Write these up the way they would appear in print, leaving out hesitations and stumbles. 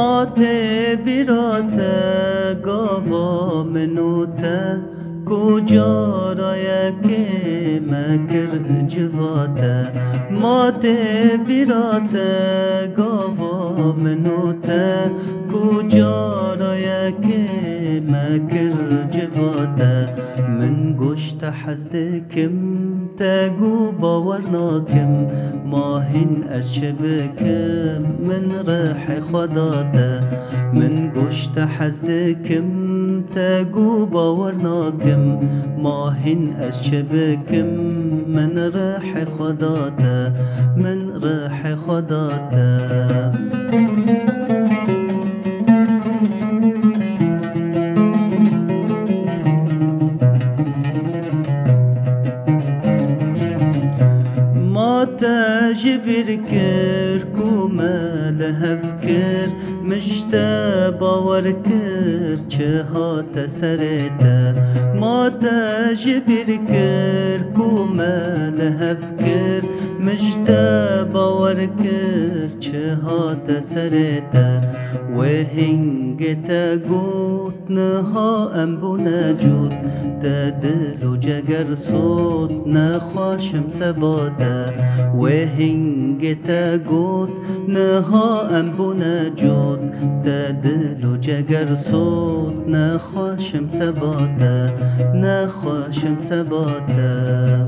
ماته بیراته گاوا منوته کجا رایه که مکر جواته ماته بیراته گاوا منوته کجا رایه که مکر جواته من گوشت حزدکم تگو باور ناکم ماهین از چه بکم من رح خداته من گوشت حزدکم تگو باور ناکم ماهین از چه بکم من رح خداته من رح خداته تجبر كر كوما لهفكر مجتا باور كر چهات سرتا ما تجبر كر كوما لهفكر مجتا باور كر چهات سرتا وهنگتا قوت نها انبو نجود تدل و جگر صوت نخواشم سباتا وهنگتا قوت نها انبو نجود تدل و جگر صوت نخواشم سباتا نخواشم سباتا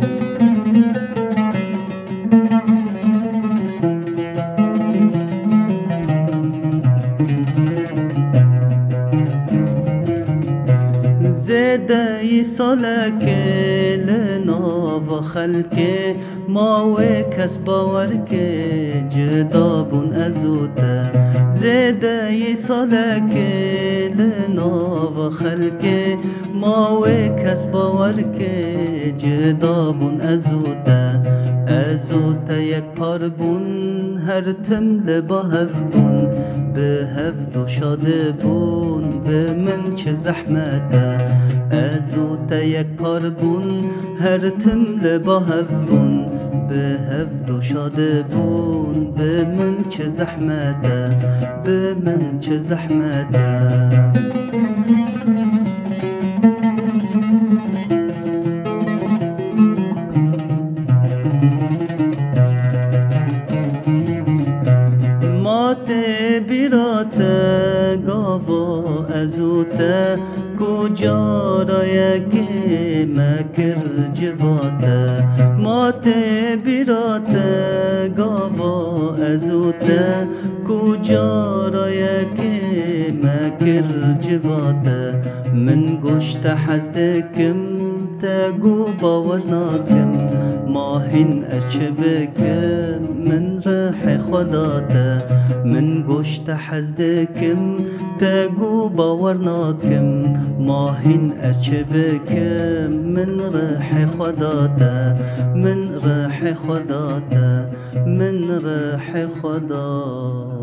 زده سالك لناف خلك ما وكس باورك جداب أزوتا زده سالك لناف خلك ما وكس باورك جداب أزوتا أزوتا يك پاربون هر تمل با هفبون به هفت و شاده بون به من چه زحمته ازوتا یک پاربون هر تمل با هفبون به هفت و شاده بون به من چه زحمته به من چه زحمته بیراته گاوا ازوته کجا رایه که مکر جواته ماته بیراته گاوا ازوته کجا رایه که مکر جواته من گوشت حزدکم تگو باور ناکم ماهین از چه بکم من رح خداته من گوشت حزدکم تگو باور ناکم ماهین از چه بکم من رح خداته من رح خداته من رح خداته